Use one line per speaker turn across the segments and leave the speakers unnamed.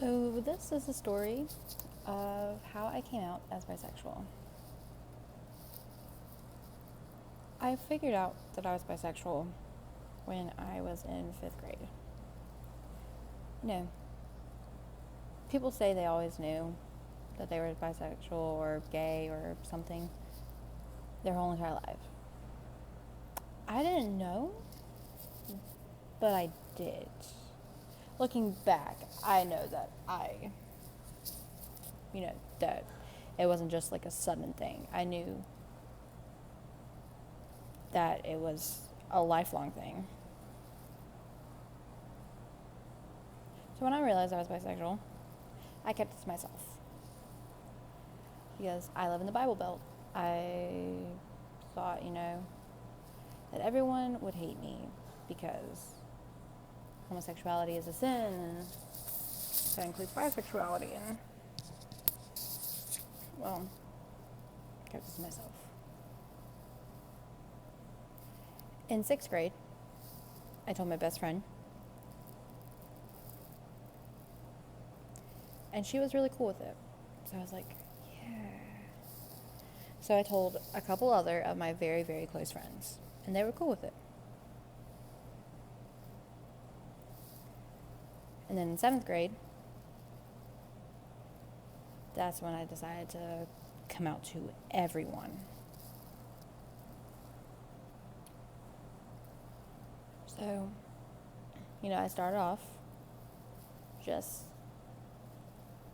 So, this is a story of how I came out as bisexual. I figured out that I was bisexual when I was in 5th grade. You know, people say they always knew that they were bisexual or gay or something their whole entire life. I didn't know, but I did. Looking back, I know that that it wasn't just like a sudden thing. I knew that it was a lifelong thing. So when I realized I was bisexual, I kept it to myself. Because I live in the Bible Belt. I thought, that everyone would hate me because homosexuality is a sin, and that includes bisexuality, and, well, I kept it to myself. In 6th grade, I told my best friend, and she was really cool with it. So I was like, yeah. So I told a couple other of my very, very close friends, and they were cool with it. And then in 7th grade, that's when I decided to come out to everyone. So, I started off just,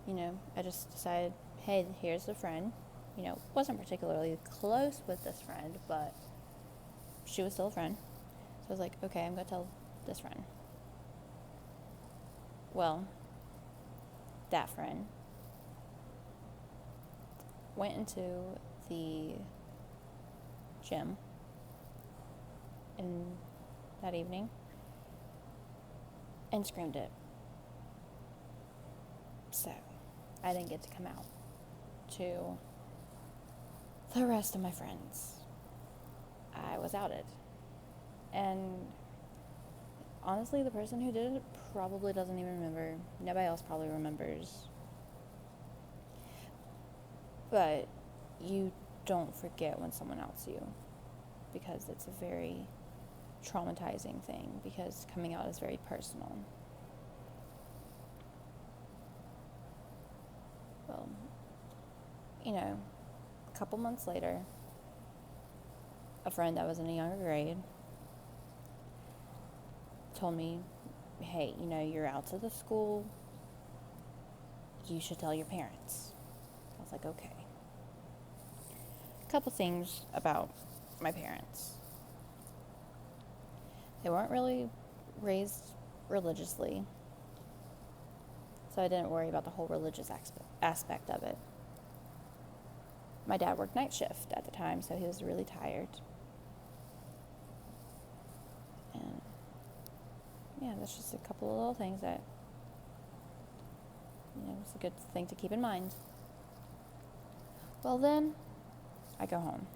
I just decided, hey, here's a friend. Wasn't particularly close with this friend, but she was still a friend. So I was like, okay, I'm going to tell this friend. Well, that friend went into the gym that evening and screamed it. So I didn't get to come out to the rest of my friends. I was outed. And honestly, the person who did it probably doesn't even remember. Nobody else probably remembers. But you don't forget when someone outs you, because it's a very traumatizing thing, because coming out is very personal. Well, a couple months later, a friend that was in a younger grade told me, hey, you're out to the school, you should tell your parents. I was like, okay. A couple things about my parents. They weren't really raised religiously, so I didn't worry about the whole religious aspect of it. My dad worked night shift at the time, so he was really tired. And yeah, that's just a couple of little things that, it's a good thing to keep in mind. Well, then I go home.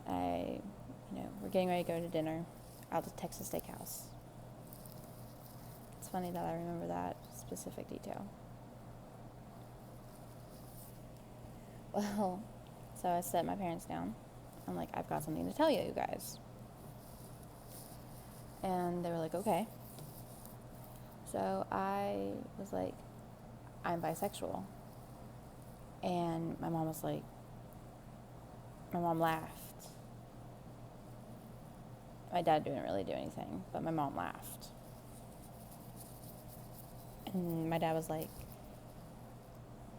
We're getting ready to go to dinner out to Texas Steakhouse. It's funny that I remember that specific detail. Well, so I set my parents down. I'm like, I've got something to tell you guys. And they were like, okay. So I was like, I'm bisexual. And my mom laughed. My dad didn't really do anything, but my mom laughed. And my dad was like,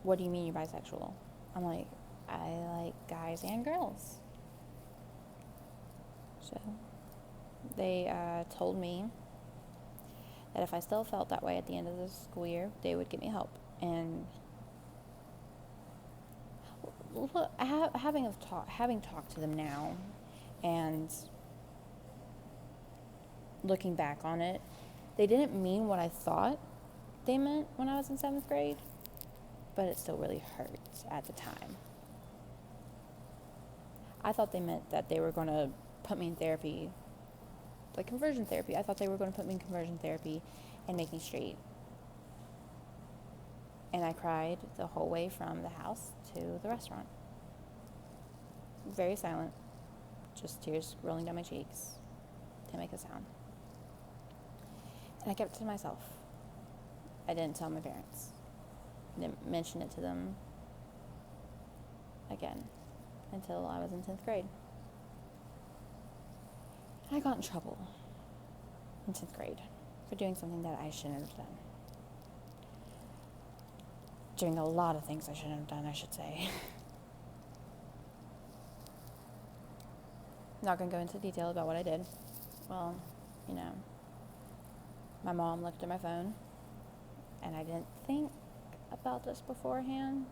what do you mean you're bisexual? I'm like, I like guys and girls. So they told me that if I still felt that way at the end of the school year, they would get me help. And look, having talked to them now and looking back on it, they didn't mean what I thought they meant when I was in 7th grade, but it still really hurt at the time. I thought they meant that they were going to put me in therapy, like conversion therapy. I thought they were going to put me in conversion therapy and make me straight. And I cried the whole way from the house to the restaurant. Very silent, just tears rolling down my cheeks. Didn't make a sound. And I kept it to myself. I didn't tell my parents. I didn't mention it to them again until I was in 10th grade. And I got in trouble in 10th grade for doing something that I shouldn't have done. Doing a lot of things I shouldn't have done, I should say. Not going to go into detail about what I did. Well, my mom looked at my phone, and I didn't think about this beforehand,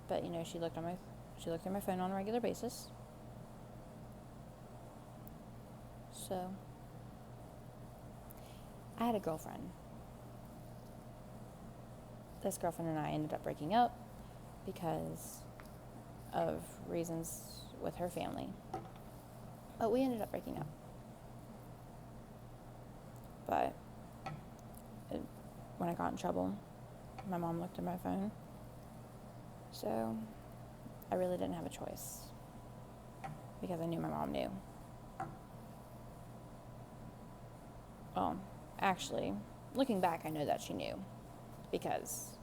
but she looked at my phone on a regular basis. So I had a girlfriend. This girlfriend and I ended up breaking up because of reasons with her family. But we ended up breaking up. But when I got in trouble, my mom looked at my phone. So I really didn't have a choice because I knew my mom knew. Well, actually, looking back, I know that she knew because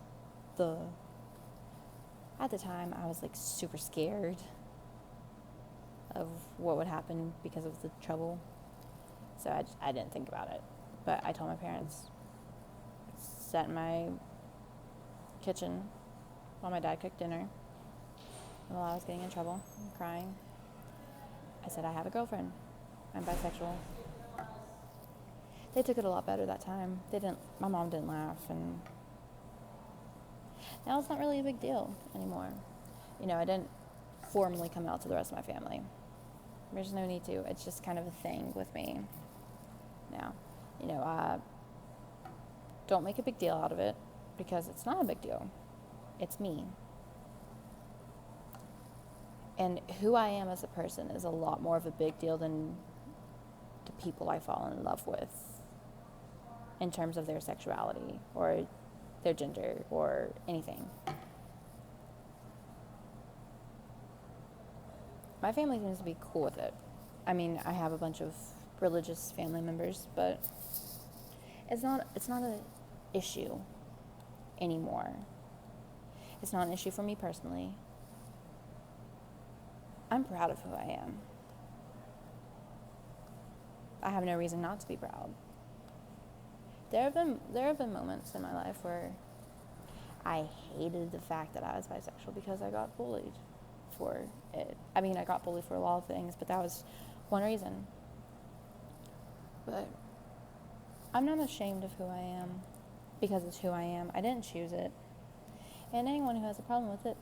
at the time I was super scared of what would happen because of the trouble. So I didn't think about it. But I told my parents. Sat in my kitchen while my dad cooked dinner while I was getting in trouble and crying. I said, I have a girlfriend. I'm bisexual. They took it a lot better that time. My mom didn't laugh, and now it's not really a big deal anymore. I didn't formally come out to the rest of my family. There's no need to. It's just kind of a thing with me now. Don't make a big deal out of it because it's not a big deal. It's me. And who I am as a person is a lot more of a big deal than the people I fall in love with in terms of their sexuality or their gender or anything. My family seems to be cool with it. I mean, I have a bunch of religious family members, but it's not an issue anymore. It's not an issue for me personally. I'm proud of who I am. I have no reason not to be proud. There have been moments in my life where I hated the fact that I was bisexual because I got bullied for it. I mean, I got bullied for a lot of things, but that was one reason. But I'm not ashamed of who I am because it's who I am. I didn't choose it. And anyone who has a problem with it,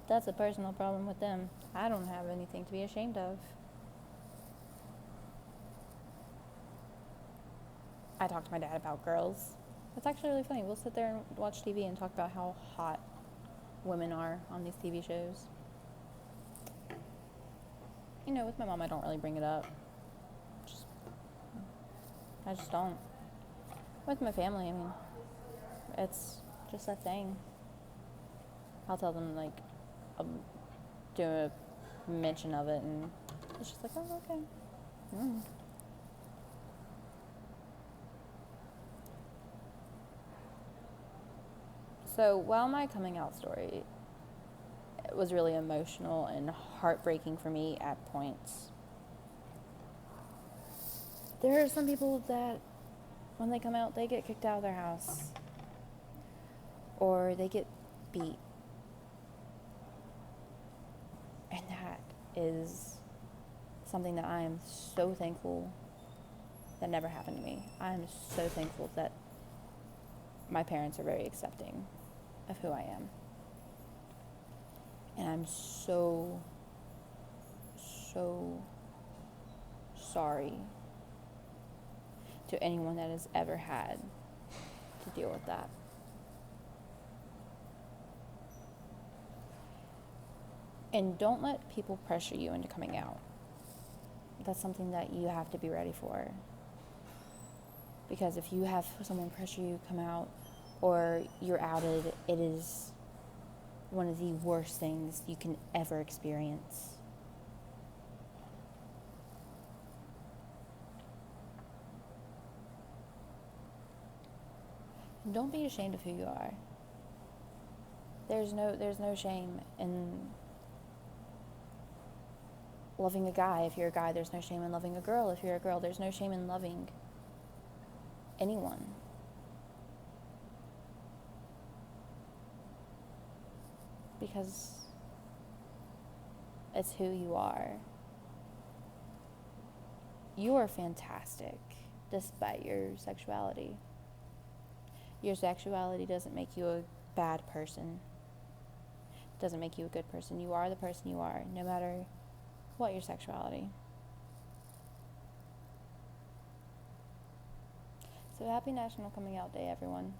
that's a personal problem with them. I don't have anything to be ashamed of. I talk to my dad about girls. It's actually really funny. We'll sit there and watch TV and talk about how hot women are on these TV shows. With my mom, I don't really bring it up. I just don't. With my family, it's just a thing. I'll tell them, I'll do a mention of it, and it's just oh, okay. So while my coming out story was really emotional and heartbreaking for me at points, there are some people that when they come out, they get kicked out of their house or they get beat. And that is something that I am so thankful that never happened to me. I am so thankful that my parents are very accepting of who I am. And I'm so sorry to anyone that has ever had to deal with that. And don't let people pressure you into coming out. That's something that you have to be ready for. Because if you have someone pressure you to come out, or you're outed, it is one of the worst things you can ever experience. Don't be ashamed of who you are. There's no shame in loving a guy. If you're a guy, there's no shame in loving a girl. If you're a girl, there's no shame in loving anyone. Because it's who you are. You are fantastic despite your sexuality. Your sexuality doesn't make you a bad person. It doesn't make you a good person. You are the person you are, no matter what your sexuality. So happy National Coming Out Day, everyone.